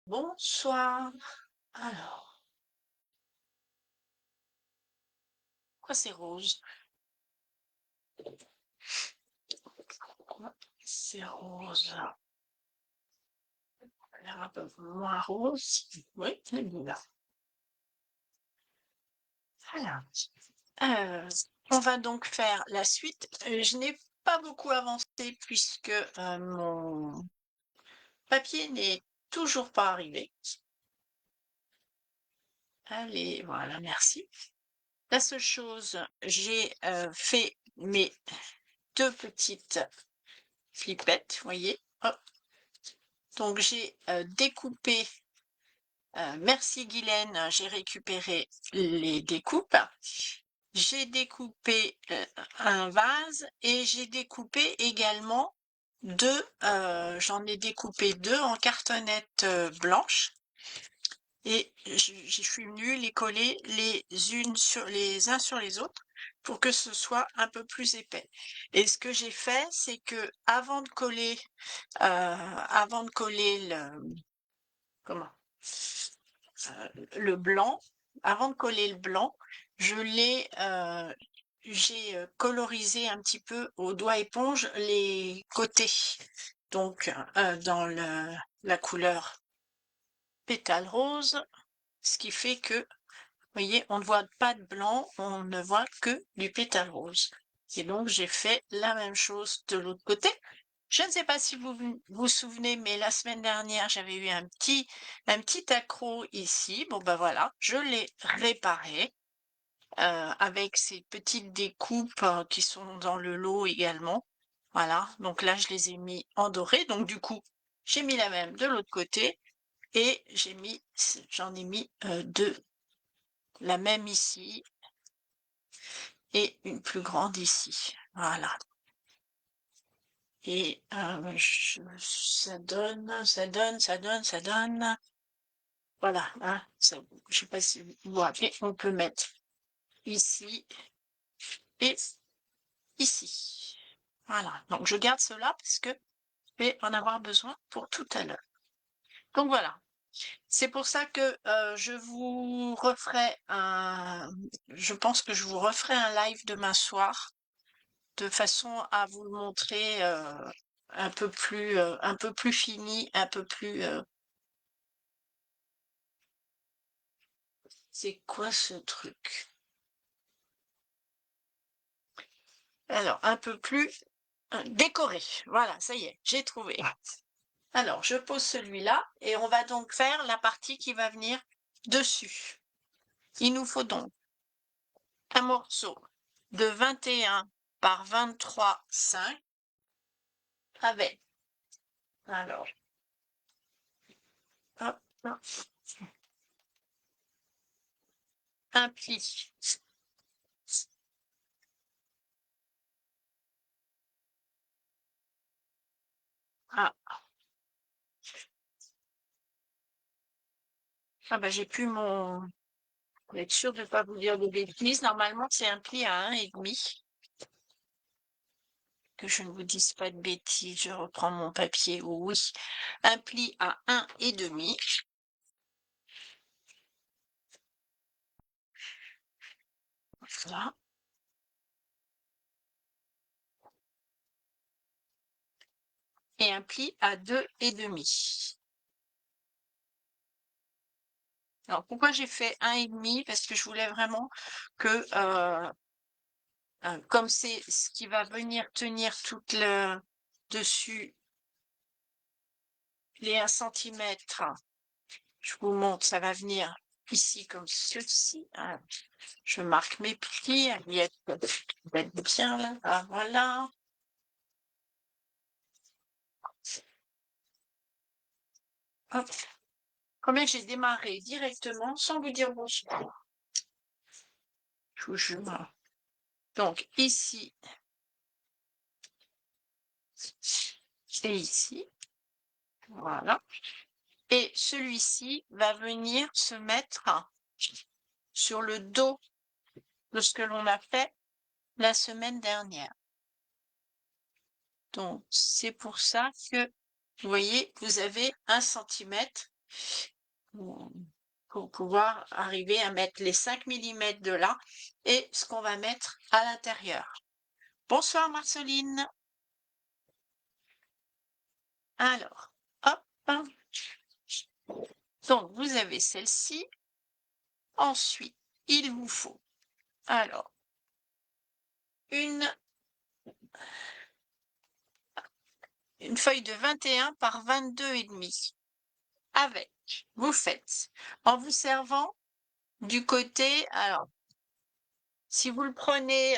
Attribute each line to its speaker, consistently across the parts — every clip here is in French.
Speaker 1: Bonsoir. Alors, pourquoi c'est rose? Pourquoi c'est rose? Ça a l'air un peu moins rose. Oui, c'est bizarre. Alors, euh, on va donc faire la suite. Je n'ai pas beaucoup avancé puisque mon papier n'est toujours pas arrivé. Allez, voilà, merci. La seule chose, j'ai fait mes deux petites flippettes, vous voyez. Hop. Donc j'ai découpé, merci Guylaine, j'ai récupéré les découpes. J'ai découpé un vase et j'ai découpé également deux, j'en ai découpé deux en cartonnette blanche et je suis venue les coller les uns sur les autres pour que ce soit un peu plus épais. Et ce que j'ai fait, c'est que avant de coller comment le blanc, avant de coller le blanc, je l'ai, j'ai colorisé un petit peu au doigt éponge les côtés. Donc, dans la couleur pétale rose, ce qui fait que, vous voyez, on ne voit pas de blanc, on ne voit que du pétale rose. Et donc, j'ai fait la même chose de l'autre côté. Je ne sais pas si vous vous souvenez, mais la semaine dernière, j'avais eu un petit accroc ici. Bon, ben voilà, je l'ai réparé avec ces petites découpes qui sont dans le lot également. Voilà, donc là, je les ai mis en doré. Donc du coup, j'ai mis la même de l'autre côté et j'en ai mis deux. La même ici et une plus grande ici. Voilà. Et ça donne. Voilà, hein, je sais pas si vous voyez, on peut mettre ici et ici. Voilà, donc je garde cela parce que je vais en avoir besoin pour tout à l'heure. Donc voilà, c'est pour ça que je pense que je vous referai un live demain soir de façon à vous le montrer un peu plus fini, un peu plus. C'est quoi ce truc? Alors, un peu plus décoré. Voilà, ça y est, j'ai trouvé. Alors, je pose celui-là et on va donc faire la partie qui va venir dessus. Il nous faut donc un morceau de 21 par 23,5 avec, alors, hop, hop, un pli. Ah, ah bah j'ai plus mon. Pour être sûr de ne pas vous dire de bêtises, normalement c'est un pli à 1,5. Que je ne vous dise pas de bêtises, je reprends mon papier. Oui, un pli à 1,5. Voilà. Et un pli à 2,5. Alors pourquoi j'ai fait 1,5? Parce que je voulais vraiment que, comme c'est ce qui va venir tenir toute le dessus les 1 centimètre, je vous montre, ça va venir ici comme ceci. Ah, je marque mes plis, elle y est bien là. Ah, voilà. Hop. Combien j'ai démarré directement sans vous dire bonjour. Je vous jure. Donc ici et ici. Voilà. Et celui-ci va venir se mettre sur le dos de ce que l'on a fait la semaine dernière. Donc, c'est pour ça que, vous voyez, vous avez 1 centimètre pour pouvoir arriver à mettre les 5 millimètres de là et ce qu'on va mettre à l'intérieur. Bonsoir Marceline. Alors, hop. Donc, vous avez celle-ci. Ensuite, il vous faut alors une feuille de 21 par 22,5 avec, vous faites, en vous servant du côté, alors, si vous le prenez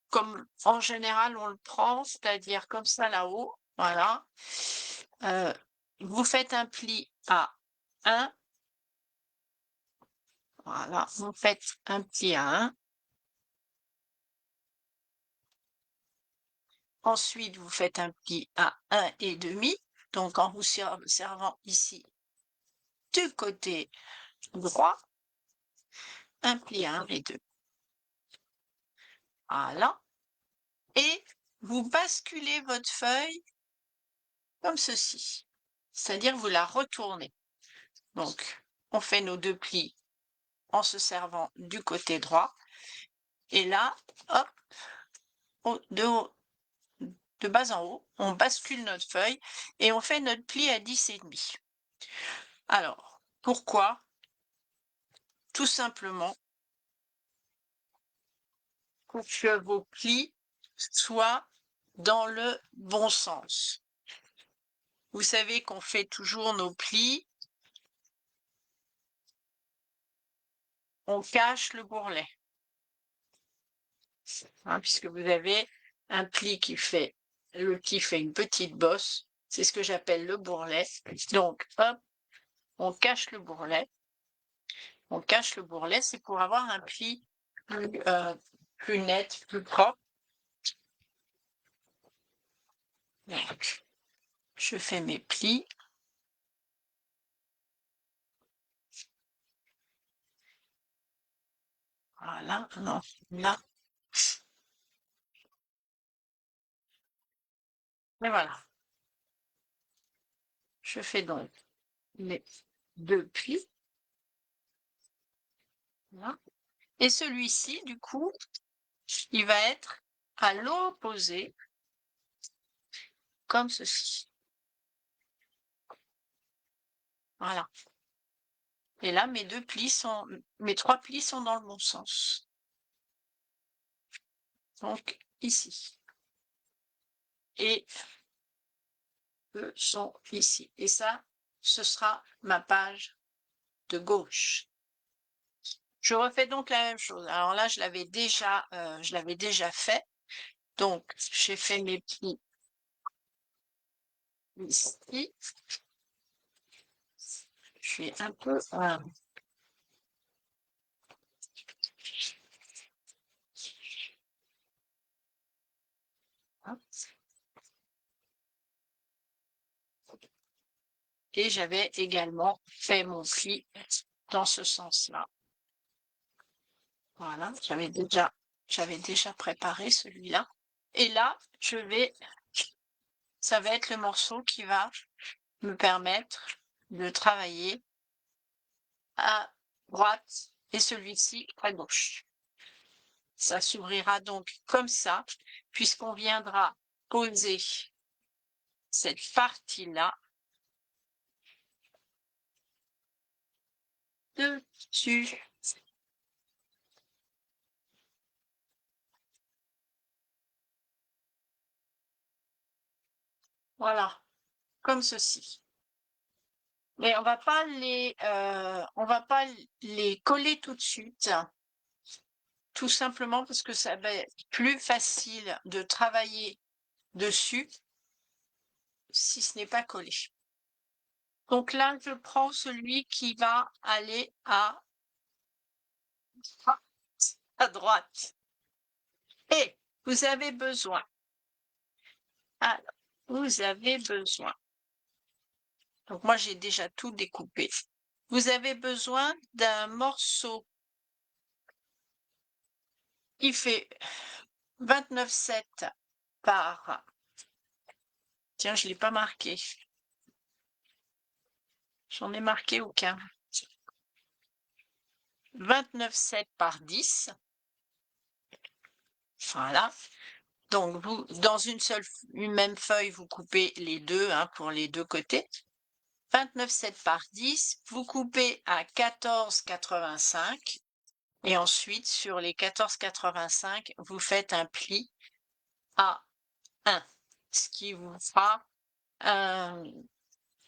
Speaker 1: comme en général on le prend, c'est-à-dire comme ça là-haut, voilà, vous faites un pli à 1, voilà, vous faites un pli à 1, ensuite vous faites un pli à 1,5, donc en vous servant ici du côté droit, un pli à 1,2. Voilà. Et vous basculez votre feuille comme ceci. C'est-à-dire vous la retournez. Donc, on fait nos 2 plis en se servant du côté droit. Et là, hop, de bas en haut, on bascule notre feuille et on fait notre pli à 10,5. Alors, pourquoi? Tout simplement pour que vos plis soient dans le bon sens. Vous savez qu'on fait toujours nos plis, on cache le bourrelet, hein, puisque vous avez un pli qui fait une petite bosse, c'est ce que j'appelle le bourrelet. Donc, hop, on cache le bourrelet. On cache le bourrelet, c'est pour avoir un pli plus net, plus propre. Donc, je fais mes plis. Voilà, non, là. Et voilà. Je fais donc les 2 plis. Voilà. Et celui-ci, du coup, il va être à l'opposé, comme ceci. Voilà. Et là, mes 3 plis sont dans le bon sens. Donc, ici. Et eux sont ici. Et ça, ce sera ma page de gauche. Je refais donc la même chose. Alors là, je l'avais déjà fait. Donc, j'ai fait mes plis ici. Je suis un peu... Et j'avais également fait mon pli dans ce sens-là. Voilà, j'avais déjà préparé celui-là. Et là, ça va être le morceau qui va me permettre de travailler à droite et celui-ci à gauche. Ça s'ouvrira donc comme ça, puisqu'on viendra poser cette partie-là dessus. Voilà, comme ceci. Mais on va pas les coller tout de suite, tout simplement parce que ça va être plus facile de travailler dessus si ce n'est pas collé. Donc là, je prends celui qui va aller à droite. Et vous avez besoin, donc moi j'ai déjà tout découpé. Vous avez besoin d'un morceau qui fait 29,7 par... Tiens, je ne l'ai pas marqué. J'en ai marqué aucun. 29,7 par 10. Voilà. Donc, vous, dans une même feuille, vous coupez les deux, hein, pour les deux côtés. 29,7 par 10, vous coupez à 14,85 et ensuite, sur les 14,85, vous faites un pli à 1, ce qui vous fera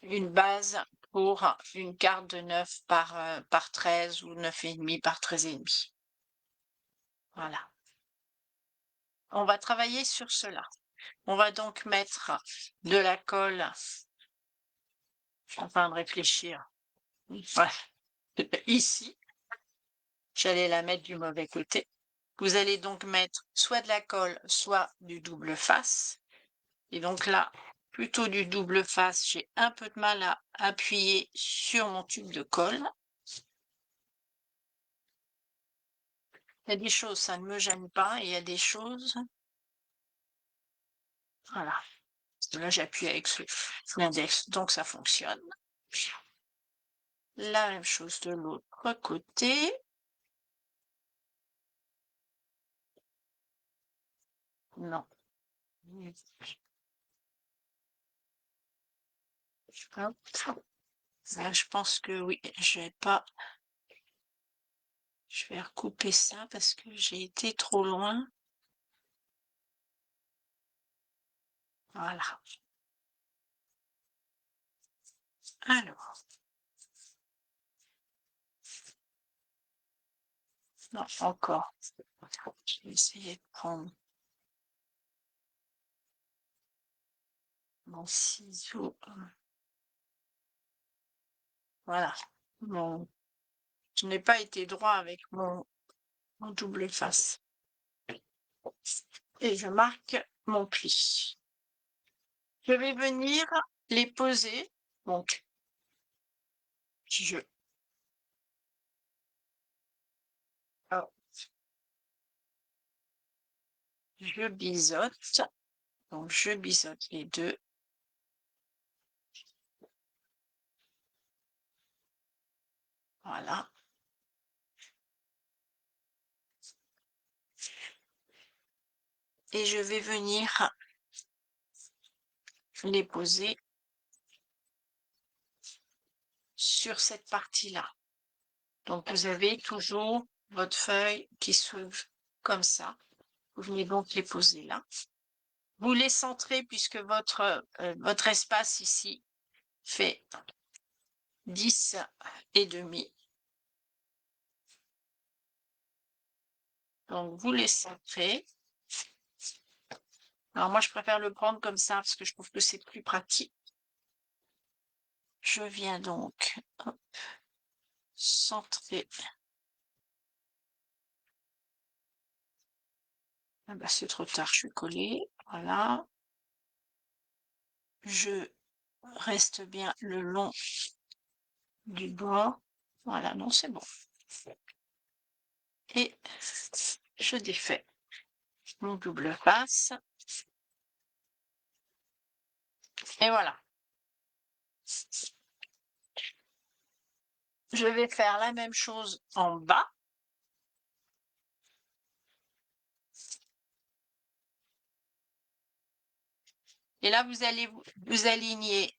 Speaker 1: une base pour une carte de 9 par 13 ou 9,5 par 13,5. Voilà. On va travailler sur cela. On va donc mettre de la colle. Je suis en train de réfléchir. Ouais. Ici, j'allais la mettre du mauvais côté. Vous allez donc mettre soit de la colle, soit du double face. Et donc là, plutôt du double face, j'ai un peu de mal à appuyer sur mon tube de colle. Il y a des choses, ça ne me gêne pas, et il y a des choses, voilà. Là, j'appuie avec l'index, donc ça fonctionne. La même chose de l'autre côté. Non. Hop. Là, je pense que oui, je vais recouper ça parce que j'ai été trop loin. Voilà. Alors. Non, encore. Je vais essayer de prendre mon ciseau. Voilà. Bon. Je n'ai pas été droit avec mon double face. Et je marque mon pli. Je vais venir les poser. Donc, je, hop, je biseaute. Donc, je biseaute les deux. Voilà. Et je vais venir les poser sur cette partie-là. Donc, vous avez toujours votre feuille qui s'ouvre comme ça. Vous venez donc les poser là. Vous les centrez puisque votre espace ici fait 10,5. Donc, vous les centrez. Alors, moi, je préfère le prendre comme ça parce que je trouve que c'est plus pratique. Je viens donc centrer. Ah bah, c'est trop tard, je suis collée. Voilà. Je reste bien le long du bord. Voilà, non, c'est bon. Et je défais mon double face. Et voilà. Je vais faire la même chose en bas. Et là, vous allez vous aligner.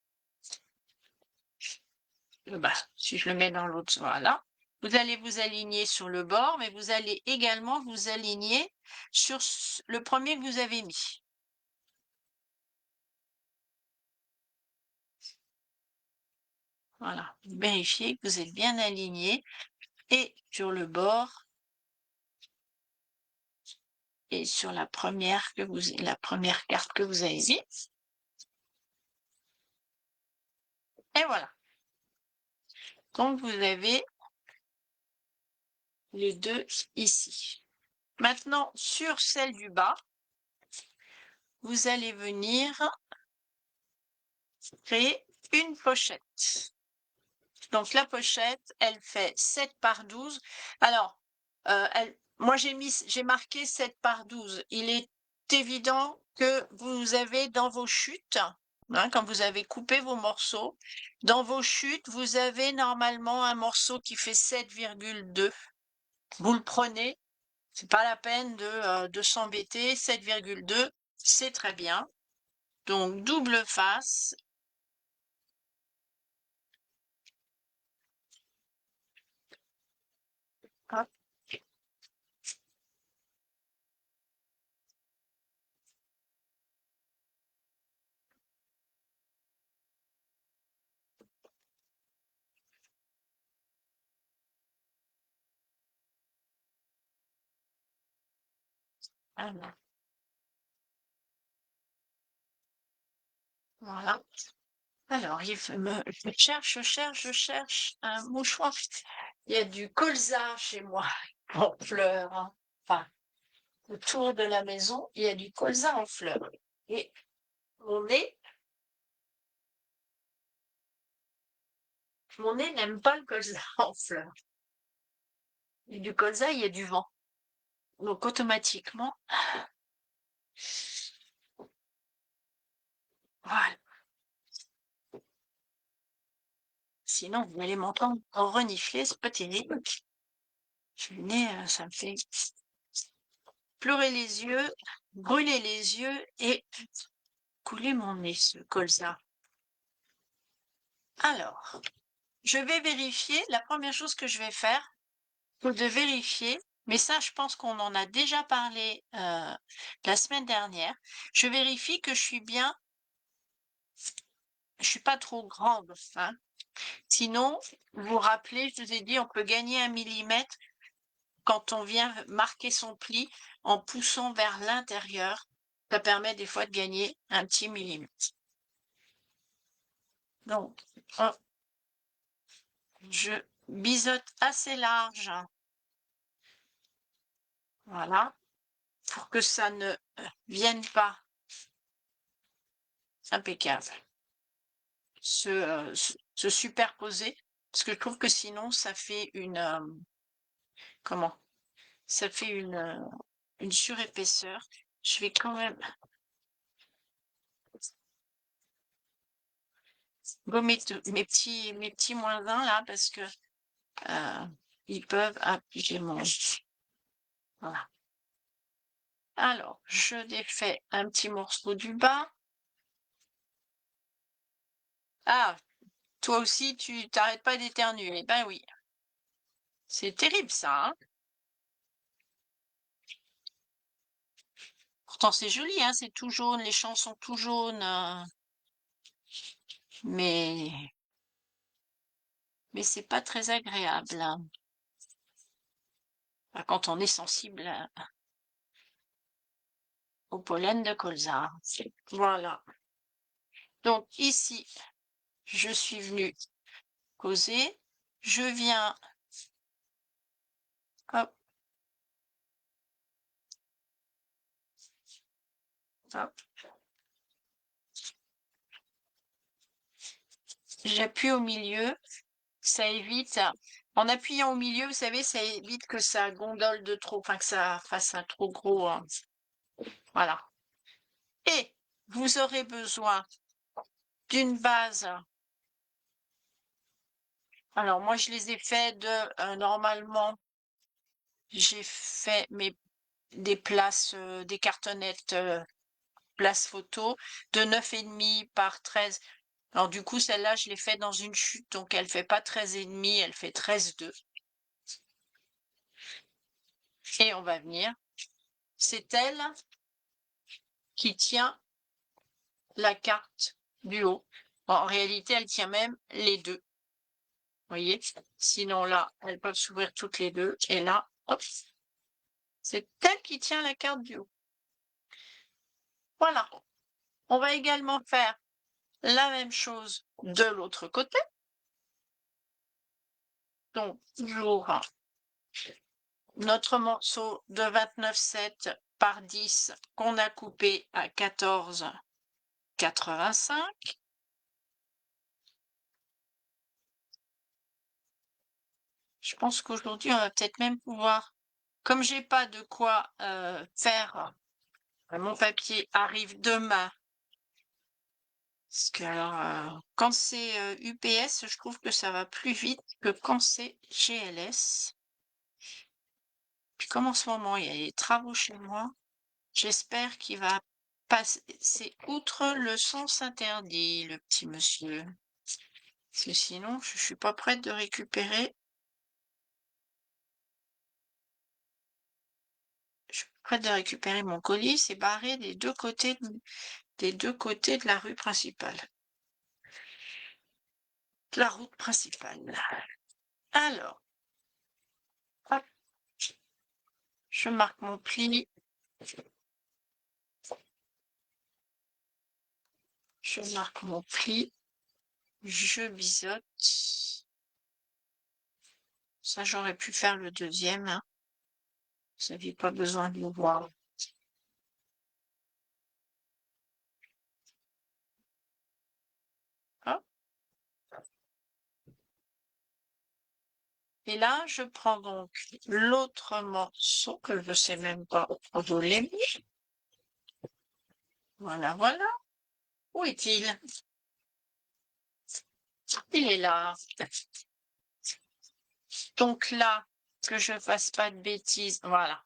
Speaker 1: Bah, si je le mets dans l'autre, voilà. Vous allez vous aligner sur le bord, mais vous allez également vous aligner sur le premier que vous avez mis. Voilà. Vérifiez que vous êtes bien aligné et sur le bord et sur la première carte que vous avez mise. Et voilà. Donc vous avez les deux ici. Maintenant, sur celle du bas, vous allez venir créer une pochette. Donc la pochette, elle fait 7 par 12. Alors, moi j'ai marqué 7 par 12. Il est évident que vous avez dans vos chutes hein, quand vous avez coupé vos morceaux. Dans vos chutes, vous avez normalement un morceau qui fait 7,2. Vous le prenez, c'est pas la peine de s'embêter. 7,2, c'est très bien. Donc double face. Hop. Alors, voilà. Alors, je cherche un mouchoir. Il y a du colza chez moi en fleurs, hein. Enfin, autour de la maison, il y a du colza en fleurs. Et mon nez, mon nez n'aime pas le colza en fleurs. Et du colza, il y a du vent. Donc, automatiquement, voilà. Sinon, vous allez m'entendre renifler, c'est pas terrible. Le nez, ça me fait pleurer les yeux, brûler les yeux et couler mon nez, ce colza. Alors, je vais vérifier. La première chose que je vais faire, c'est de vérifier, mais ça, je pense qu'on en a déjà parlé la semaine dernière. Je vérifie que je suis bien, je suis pas trop grande, hein. Sinon, vous vous rappelez, je vous ai dit, on peut gagner 1 millimètre quand on vient marquer son pli en poussant vers l'intérieur. Ça permet des fois de gagner un petit millimètre. Donc, hop, je biseaute assez large, voilà, pour que ça ne vienne pas, impeccable, se superposer, parce que je trouve que sinon ça fait comment? Ça fait une surépaisseur. Je vais quand même gommer mes petits moins 1 là, parce que ils peuvent appuyer mon... Voilà. Alors, je défais un petit morceau du bas. Ah, toi aussi, tu t'arrêtes pas d'éternuer. Ben oui. C'est terrible ça, hein. Pourtant, c'est joli, hein, c'est tout jaune, les champs sont tout jaunes, mais c'est pas très agréable, hein. Enfin, quand on est sensible au pollen de colza. Voilà. Donc ici, je suis venue causer. Je viens, hop, hop, j'appuie au milieu. Ça évite, en appuyant au milieu, vous savez, ça évite que ça gondole de trop, enfin que ça fasse un trop gros, voilà. Et vous aurez besoin d'une base. Alors moi, je les ai faits de, normalement, j'ai fait des places, des cartonnettes, place photo de 9,5 par 13. Alors du coup, celle-là, je l'ai fait dans une chute, donc elle fait pas 13,5, elle fait 13,2. Et on va venir. C'est elle qui tient la carte du haut. Bon, en réalité, elle tient même les deux. Vous voyez? Sinon, là, elles peuvent s'ouvrir toutes les deux. Et là, hop, c'est elle qui tient la carte du haut. Voilà. On va également faire la même chose de l'autre côté. Donc, toujours notre morceau de 29,7 par 10 qu'on a coupé à 14,85. Je pense qu'aujourd'hui, on va peut-être même pouvoir, comme j'ai pas de quoi faire, mon papier arrive demain. Parce que alors, quand c'est, UPS, je trouve que ça va plus vite que quand c'est GLS. Puis comme en ce moment, il y a des travaux chez moi, j'espère qu'il va passer outre le sens interdit, le petit monsieur. Parce que sinon, je suis pas prête de récupérer. Je suis pas prête de récupérer mon colis, c'est barré des deux côtés de la rue principale. De la route principale. Alors, hop, je marque mon pli. Je marque mon pli. Je biseaute. Ça, j'aurais pu faire le deuxième, hein. Vous n'aviez pas besoin de le voir. Hop. Et là, je prends donc l'autre morceau que je ne sais même pas où je l'ai mis. Voilà, voilà. Où est-il? Il est là. Donc là, que je fasse pas de bêtises. Voilà.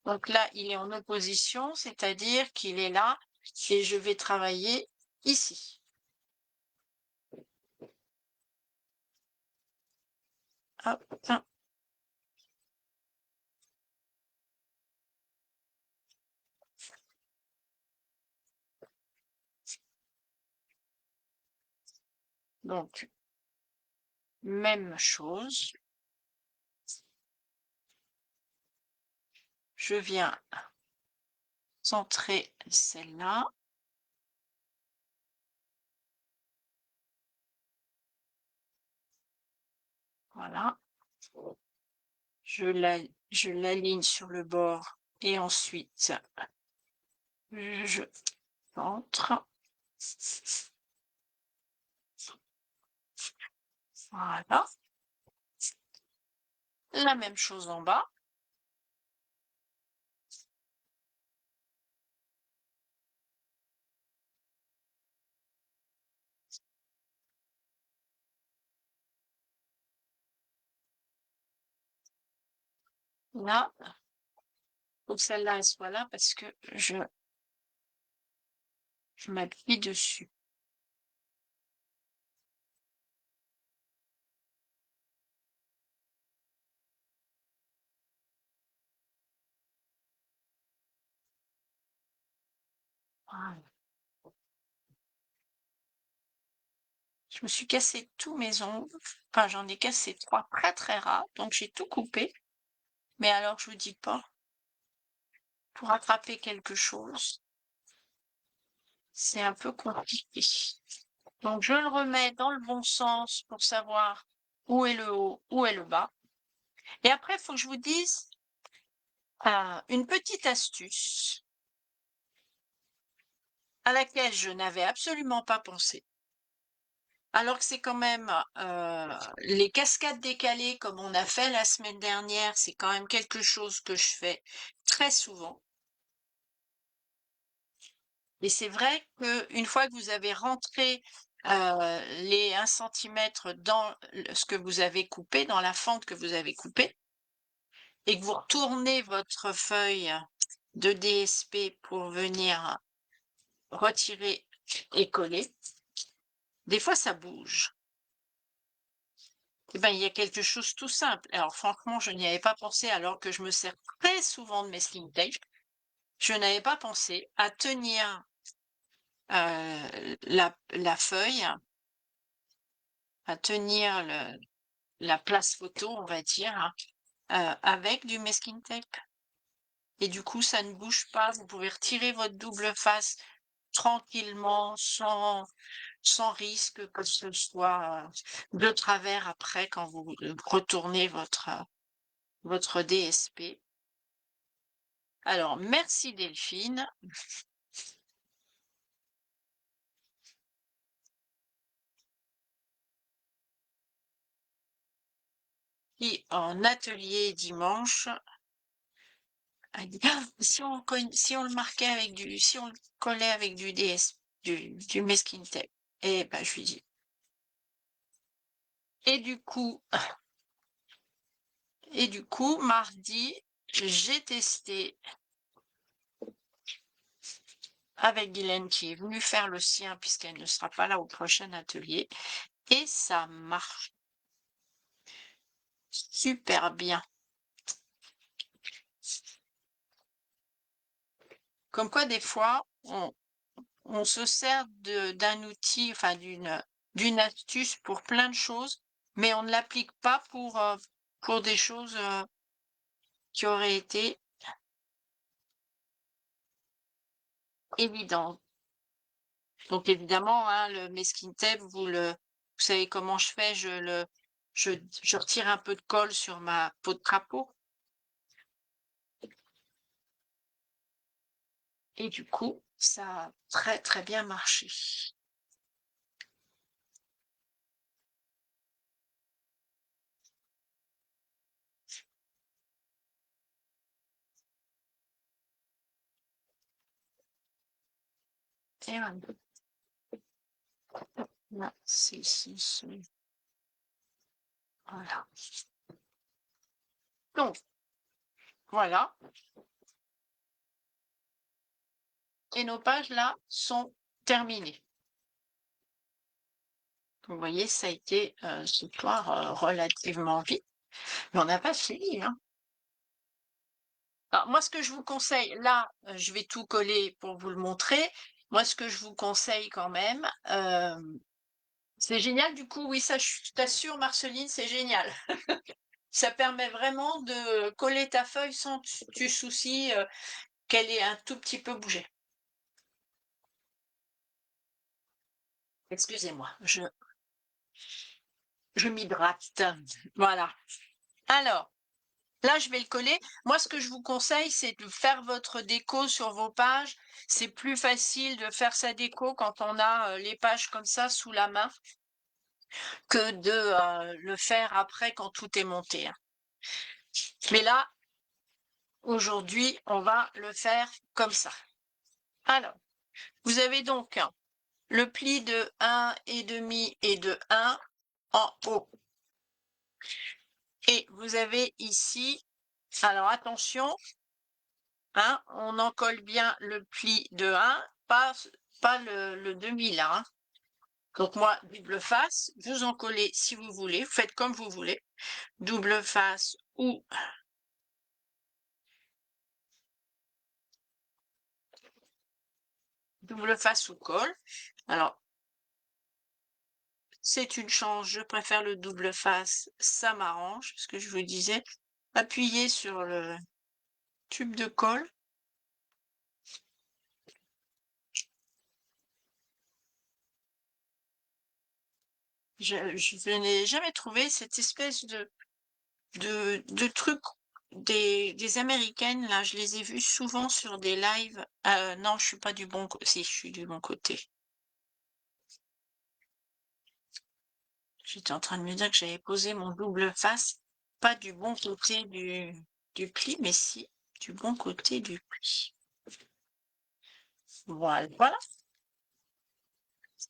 Speaker 1: Donc là, il est en opposition, c'est-à-dire qu'il est là et je vais travailler ici. Hop. Donc, même chose. Je viens centrer celle-là. Voilà. Je l'aligne sur le bord et ensuite je centre. Voilà. La même chose en bas. Là, faut que celle-là elle soit là parce que je m'appuie dessus. Voilà. Je me suis cassé tous mes ongles. Enfin, j'en ai cassé 3 très très rares, donc j'ai tout coupé. Mais alors, je vous dis pas, pour attraper quelque chose, c'est un peu compliqué. Donc, je le remets dans le bon sens pour savoir où est le haut, où est le bas. Et après, il faut que je vous dise une petite astuce à laquelle je n'avais absolument pas pensé. Alors que c'est quand même les cascades décalées comme on a fait la semaine dernière, c'est quand même quelque chose que je fais très souvent. Et c'est vrai qu'une fois que vous avez rentré les 1 centimètre dans ce que vous avez coupé, dans la fente que vous avez coupée, et que vous retournez votre feuille de DSP pour venir retirer et coller, des fois ça bouge. Eh ben, il y a quelque chose tout simple. Alors franchement, je n'y avais pas pensé alors que je me sers très souvent de masking tape. Je n'avais pas pensé à tenir la feuille, à tenir la place photo, on va dire, hein, avec du masking tape. Et du coup, ça ne bouge pas. Vous pouvez retirer votre double face tranquillement, sans risque que ce soit de travers après quand vous retournez votre DSP. Alors, merci Delphine. Qui en atelier dimanche a dit: «Ah, si on le marquait avec si on le collait avec du DSP.» du masking tape. Et ben, je lui dis. Et du coup, mardi, j'ai testé avec Guylaine qui est venue faire le sien puisqu'elle ne sera pas là au prochain atelier. Et ça marche super bien. Comme quoi, des fois, on se sert d'un outil, enfin d'une astuce pour plein de choses, mais on ne l'applique pas pour des choses qui auraient été évidentes. Donc évidemment, hein, le masking tape, vous savez comment je fais, je retire un peu de colle sur ma peau de crapaud. Et du coup, ça a très très bien marché. Et voilà. Là, c'est ici, voilà. Donc, voilà. Et nos pages là sont terminées. Vous voyez, ça a été ce soir relativement vite, mais on n'a pas fini, hein. Alors moi, ce que je vous conseille, là, je vais tout coller pour vous le montrer. Moi, ce que je vous conseille quand même, c'est génial. Du coup, oui, ça, je t'assure, Marceline, c'est génial. Ça permet vraiment de coller ta feuille sans tu soucies qu'elle ait un tout petit peu bougé. Excusez-moi, je m'hydrate. Voilà. Alors, là, je vais le coller. Moi, ce que je vous conseille, c'est de faire votre déco sur vos pages. C'est plus facile de faire sa déco quand on a les pages comme ça sous la main que de le faire après quand tout est monté, hein. Mais là, aujourd'hui, on va le faire comme ça. Alors, vous avez donc le pli de 1,5 et de 1 en haut. Et vous avez ici, alors attention, hein, on en colle bien le pli de 1, pas le demi là, hein. Donc moi, double face, vous en collez si vous voulez, vous faites comme vous voulez, double face ou colle. Alors, c'est une chance, je préfère le double face, ça m'arrange, ce que je vous disais. Appuyez sur le tube de colle. Je n'ai jamais trouvé cette espèce de truc des Américaines, là, je les ai vues souvent sur des lives. Non, je suis pas du bon côté. Si, je suis du bon côté. J'étais en train de me dire que j'avais posé mon double face, pas du bon côté du pli, mais si, du bon côté du pli. Voilà, voilà.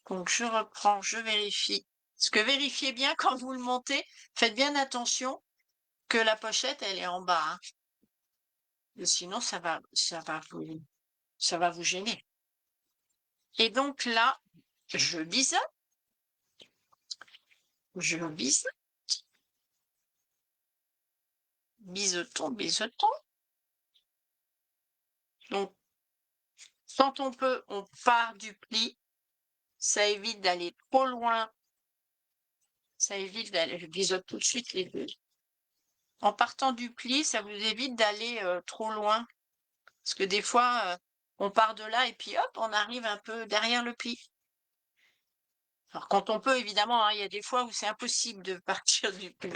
Speaker 1: Donc je reprends, je vérifie. Parce que vérifiez bien quand vous le montez, faites bien attention que la pochette, elle est en bas, hein. Sinon, ça va vous gêner. Et donc là, je biseaute, je biseaute, biseauton, biseauton. Donc, quand on peut, on part du pli. Ça évite d'aller trop loin. Ça évite d'aller, je biseaute tout de suite les deux. En partant du pli, ça vous évite d'aller trop loin. Parce que des fois, on part de là et puis hop, on arrive un peu derrière le pli. Alors quand on peut, évidemment, hein, il y a des fois où c'est impossible de partir du pli.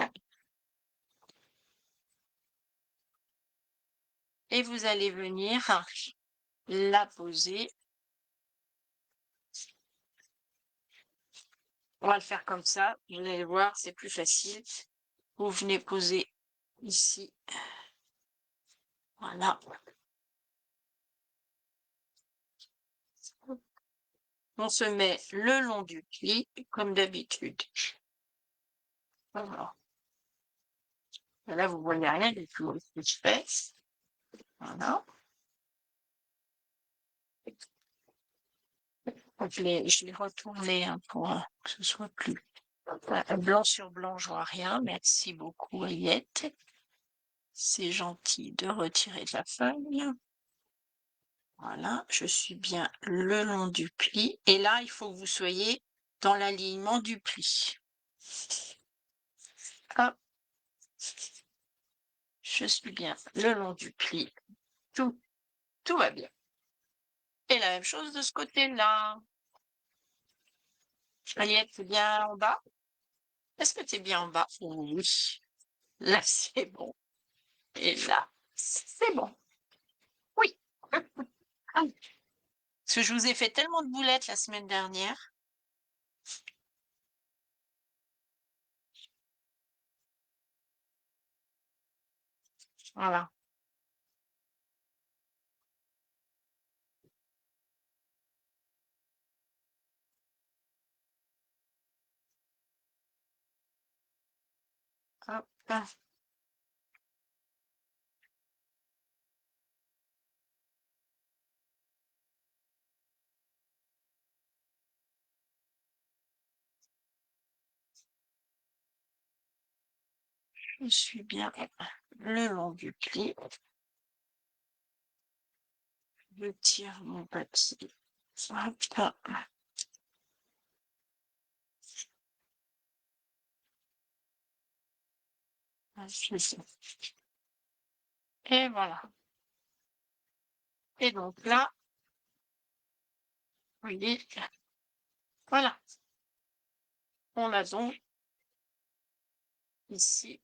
Speaker 1: Et vous allez venir la poser. On va le faire comme ça. Vous allez voir, c'est plus facile. Vous venez poser ici. Voilà. On se met le long du pli, comme d'habitude. Voilà. Là, vous voyez rien du tout ce que je fais. Voilà. Je l'ai retourné pour que ce soit plus blanc sur blanc, je vois rien. Merci beaucoup, Ayette. C'est gentil de retirer la feuille. Voilà, je suis bien le long du pli. Et là, il faut que vous soyez dans l'alignement du pli. Hop. Je suis bien le long du pli. Tout va bien. Et la même chose de ce côté-là. Aliette, c'est bien en bas? Est-ce que tu es bien en bas? Oui. Là, c'est bon. Et là, c'est bon. Oui. Parce que je vous ai fait tellement de boulettes la semaine dernière. Voilà. Hop. Je suis bien le long du pli. Je tire mon papier. Hop. Et voilà. Et donc là, vous voyez, voilà. On a donc ici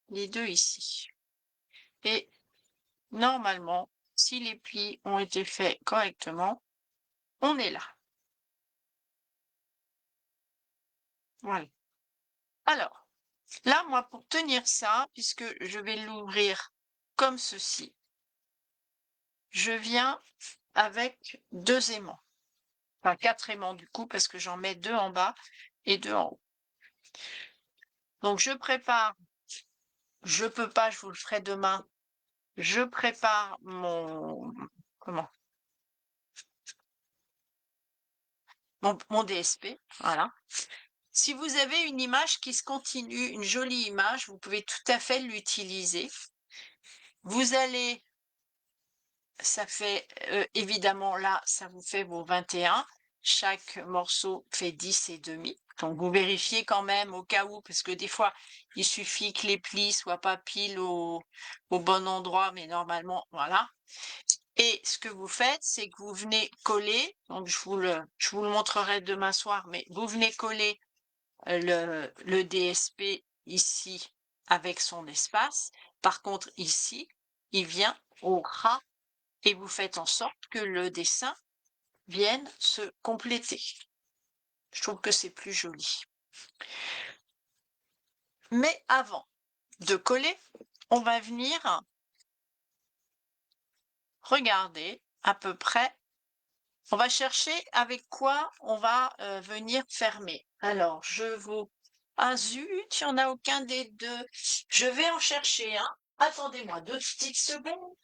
Speaker 1: les deux ici. Et normalement, si les plis ont été faits correctement, on est là. Voilà. Alors, là, moi, pour tenir ça, puisque je vais l'ouvrir comme ceci, je viens avec 2 aimants. Enfin, 4 aimants du coup, parce que j'en mets 2 en bas et 2 en haut. Donc, je prépare, je peux pas, je vous le ferai demain, je prépare mon, comment, mon DSP, voilà. Si vous avez une image qui se continue, une jolie image, vous pouvez tout à fait l'utiliser. Vous allez, ça fait évidemment là, ça vous fait vos 21. Chaque morceau fait 10 et demi. Donc vous vérifiez quand même au cas où, parce que des fois, il suffit que les plis soient pas pile au bon endroit, mais normalement, voilà. Et ce que vous faites, c'est que vous venez coller, donc je vous le montrerai demain soir, mais vous venez coller le DSP ici avec son espace. Par contre, ici, il vient au ras et vous faites en sorte que le dessin vienne se compléter. Je trouve que c'est plus joli. Mais avant de coller, on va venir regarder à peu près. On va chercher avec quoi on va venir fermer. Alors, je vous... Ah zut, il n'y en a aucun des deux. Je vais en chercher un. Attendez-moi 2 petites secondes.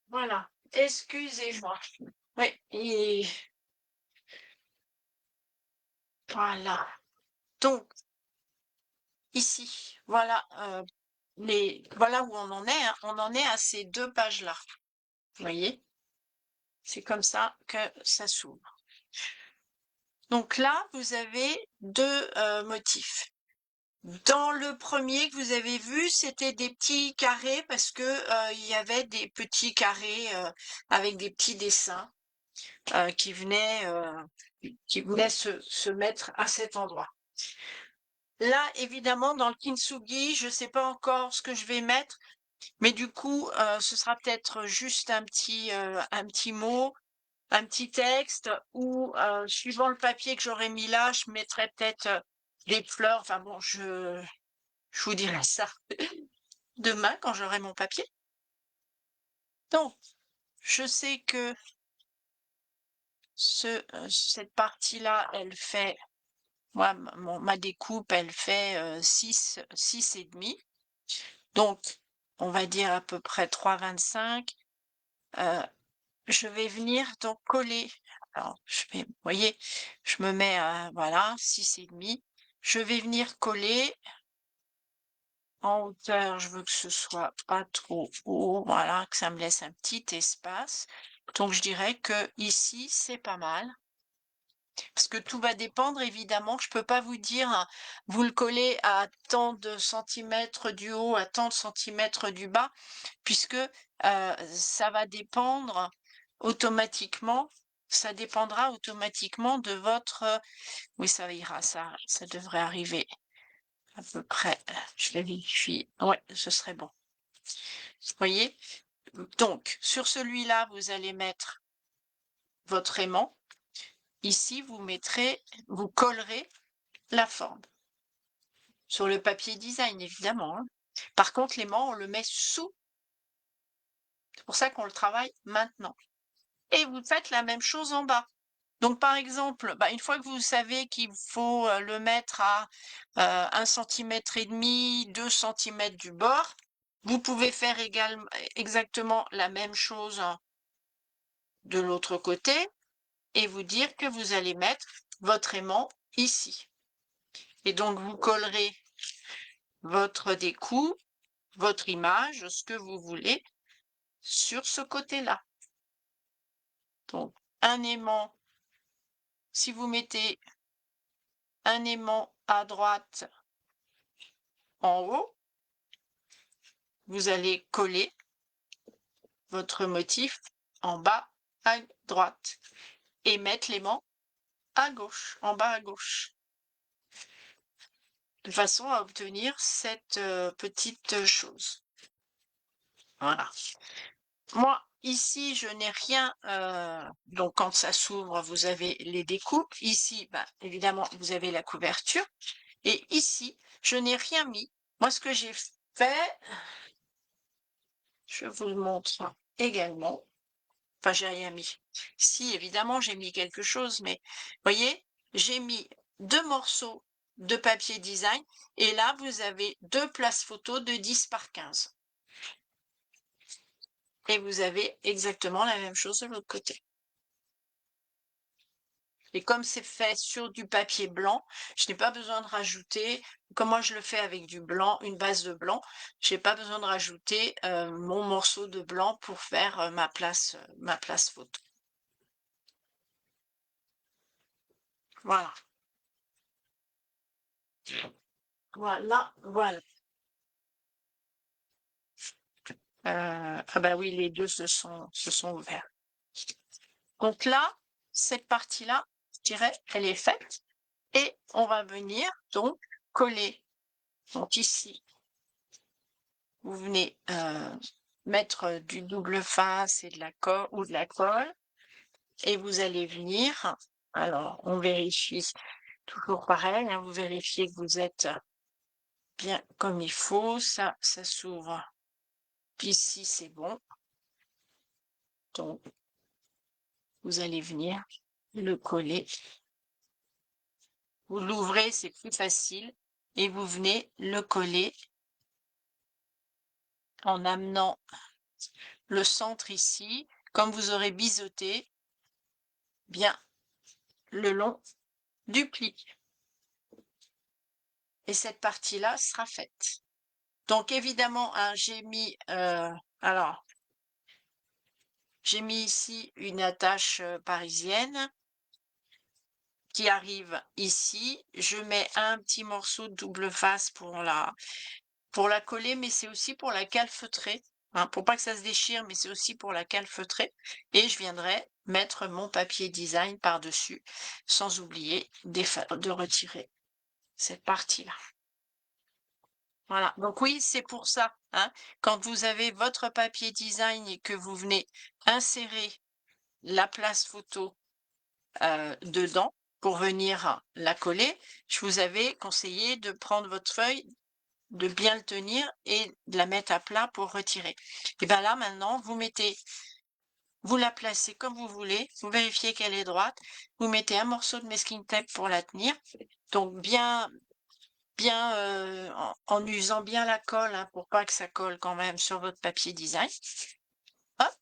Speaker 1: Voilà. Excusez-moi. Oui, et voilà. Donc, ici, voilà, voilà où on en est. Hein. On en est à ces 2 pages-là. Vous voyez? C'est comme ça que ça s'ouvre. Donc là, vous avez 2 motifs. Dans le premier que vous avez vu, c'était des petits carrés parce que il y avait des petits carrés avec des petits dessins. qui venaient se mettre à cet endroit. Là, évidemment, dans le kintsugi, je ne sais pas encore ce que je vais mettre, mais du coup, ce sera peut-être juste un petit mot, un petit texte, ou suivant le papier que j'aurai mis là, je mettrai peut-être des fleurs. Enfin bon, je vous dirai ça demain quand j'aurai mon papier. Donc, je sais que cette partie-là, elle fait, moi, ma découpe, elle fait 6 et demi. Donc, on va dire à peu près 3,25. Je vais venir donc coller. Alors, vous voyez, je me mets à, voilà, 6 et demi. Je vais venir coller en hauteur. Je veux que ce soit pas trop haut, voilà, que ça me laisse un petit espace. Donc, je dirais que ici, c'est pas mal. Parce que tout va dépendre, évidemment. Je peux pas vous dire, hein, vous le collez à tant de centimètres du haut, à tant de centimètres du bas, puisque ça va dépendre automatiquement, ça dépendra automatiquement de votre... oui, ça ira, ça devrait arriver à peu près. Je vérifie. Ouais, ce serait bon. Vous voyez? Donc, sur celui-là, vous allez mettre votre aimant. Ici, vous collerez la forme. Sur le papier design, évidemment, hein. Par contre, l'aimant, on le met sous. C'est pour ça qu'on le travaille maintenant. Et vous faites la même chose en bas. Donc, par exemple, une fois que vous savez qu'il faut le mettre à 1,5 cm, 2 cm du bord, vous pouvez faire exactement la même chose de l'autre côté et vous dire que vous allez mettre votre aimant ici. Et donc, vous collerez votre découpe, votre image, ce que vous voulez, sur ce côté-là. Donc, un aimant, si vous mettez un aimant à droite en haut, vous allez coller votre motif en bas à droite et mettre l'aimant à gauche, en bas à gauche, de façon à obtenir cette petite chose. Voilà. Moi, ici, je n'ai rien. Donc, quand ça s'ouvre, vous avez les découpes. Ici, évidemment, vous avez la couverture. Et ici, je n'ai rien mis. Moi, ce que j'ai fait, je vous le montre également. Enfin, j'ai rien mis. Si, évidemment, j'ai mis quelque chose, mais voyez, j'ai mis 2 morceaux de papier design et là, vous avez 2 places photos de 10 par 15. Et vous avez exactement la même chose de l'autre côté. Et comme c'est fait sur du papier blanc, je n'ai pas besoin de rajouter, comme moi je le fais avec du blanc, une base de blanc, je n'ai pas besoin de rajouter mon morceau de blanc pour faire ma place photo. Voilà. Voilà. Ah bah oui, les deux se sont ouverts. Donc là, cette partie-là, je dirais, elle est faite. Et on va venir donc coller. Donc ici, vous venez mettre du double face et de la colle ou de la colle. Et vous allez venir. Alors, on vérifie toujours pareil, hein, vous vérifiez que vous êtes bien comme il faut. Ça s'ouvre. Puis ici, c'est bon. Donc, vous allez venir le coller. Vous l'ouvrez, c'est plus facile. Et vous venez le coller en amenant le centre ici, comme vous aurez biseauté bien le long du pli. Et cette partie-là sera faite. Donc évidemment, hein, j'ai mis ici une attache parisienne qui arrive ici. Je mets un petit morceau de double face pour la coller, mais c'est aussi pour la calfeutrer. hein, pour pas que ça se déchire, mais c'est aussi pour la calfeutrer. Et je viendrai mettre mon papier design par-dessus, sans oublier de retirer cette partie-là. Voilà, donc oui, c'est pour ça, hein, quand vous avez votre papier design et que vous venez insérer la place photo dedans pour venir la coller, je vous avais conseillé de prendre votre feuille, de bien le tenir et de la mettre à plat pour retirer. Et bien là, maintenant, vous la placez comme vous voulez, vous vérifiez qu'elle est droite, vous mettez un morceau de masking tape pour la tenir, donc bien en usant bien la colle, hein, pour pas que ça colle quand même sur votre papier design. Hop,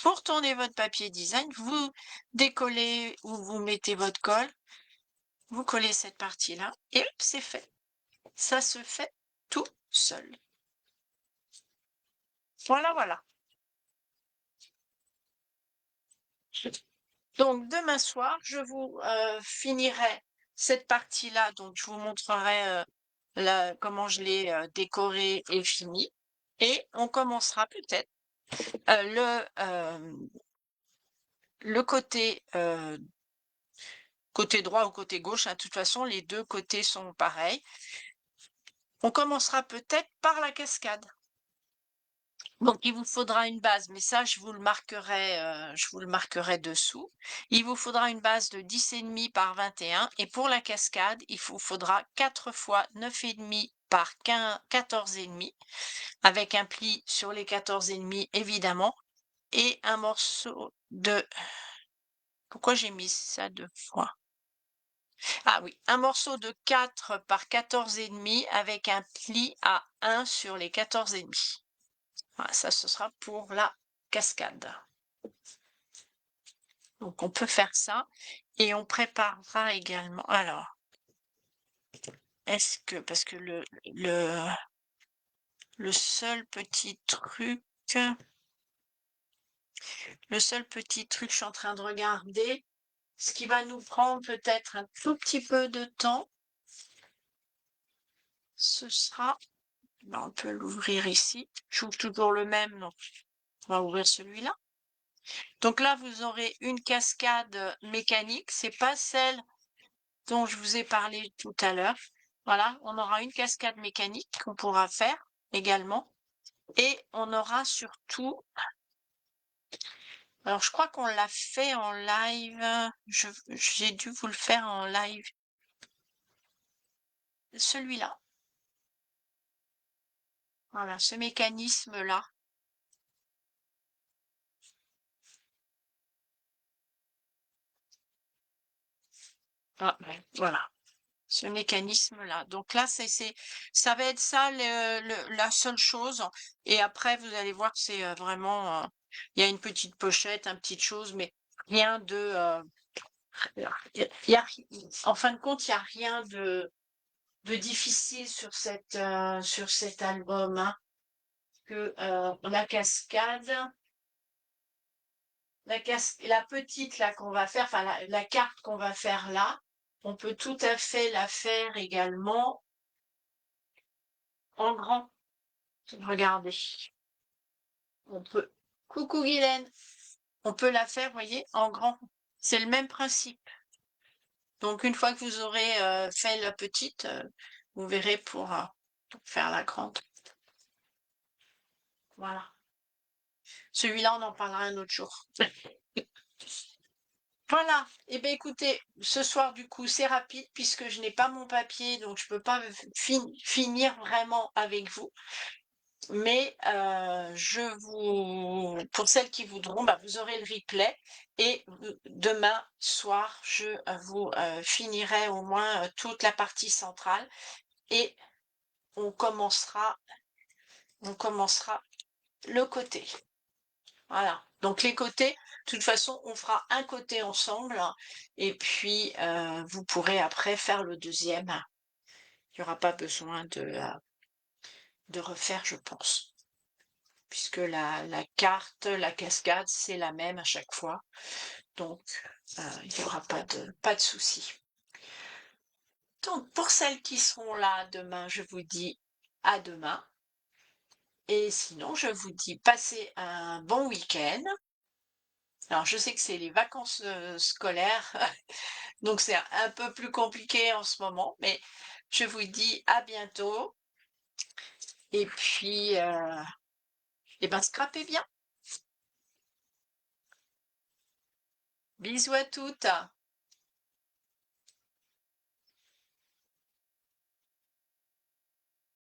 Speaker 1: pour tourner votre papier design, vous décollez ou vous mettez votre colle, vous collez cette partie-là et hop, c'est fait. Ça se fait tout seul. Voilà, voilà. Donc demain soir, je vous finirai cette partie-là, donc je vous montrerai comment je l'ai décorée et finie. Et on commencera peut-être le côté droit ou côté gauche, hein, de toute façon, les deux côtés sont pareils. On commencera peut-être par la cascade. Donc, il vous faudra une base, mais ça, je vous le marquerai dessous. Il vous faudra une base de 10,5 par 21. Et pour la cascade, il vous faudra 4 fois 9,5 par 14,5, avec un pli sur les 14,5, évidemment, et un morceau de... Pourquoi j'ai mis ça deux fois? Ah oui, un morceau de 4 par 14,5 avec un pli à 1 sur les 14,5. Voilà, ça, ce sera pour la cascade. Donc, on peut faire ça. Et on préparera également. Alors, parce que le seul petit truc, je suis en train de regarder, ce qui va nous prendre peut-être un tout petit peu de temps, ce sera, on peut l'ouvrir ici. J'ouvre toujours le même, donc on va ouvrir celui-là. Donc là, vous aurez une cascade mécanique. C'est pas celle dont je vous ai parlé tout à l'heure. Voilà, on aura une cascade mécanique qu'on pourra faire également. Et on aura surtout, alors je crois qu'on l'a fait en live, j'ai dû vous le faire en live, celui-là. Voilà, ce mécanisme-là. Ah, ouais, voilà, ce mécanisme-là. Donc là, ça va être ça la seule chose. Et après, vous allez voir que c'est vraiment, il y a une petite pochette, une petite chose, mais rien de, y a, en fin de compte, il n'y a rien de difficile sur cet album, hein, que la cascade, la petite là qu'on va faire, enfin la carte qu'on va faire là, on peut tout à fait la faire également en grand. Regardez, on peut. Coucou Guylaine, on peut la faire, voyez, en grand. C'est le même principe. Donc une fois que vous aurez fait la petite, vous verrez pour faire la grande. Voilà. Celui-là, on en parlera un autre jour. Voilà. Eh bien, écoutez, ce soir, du coup, c'est rapide puisque je n'ai pas mon papier, donc je ne peux pas finir vraiment avec vous. Mais pour celles qui voudront, bah, vous aurez le replay. Et demain soir, je vous finirai au moins toute la partie centrale. Et on commencera le côté. Voilà. Donc les côtés, de toute façon, on fera un côté ensemble, hein, et puis vous pourrez après faire le deuxième. Il n'y aura pas besoin de refaire, je pense, puisque la carte, la cascade, c'est la même à chaque fois. Donc il n'y aura pas de souci. Donc pour celles qui seront là demain, je vous dis à demain. et sinon, je vous dis passez un bon week-end. Alors, je sais que c'est les vacances, scolaires, donc c'est un peu plus compliqué en ce moment, mais je vous dis à bientôt et puis, et ben, scrapez bien. Bisous à toutes.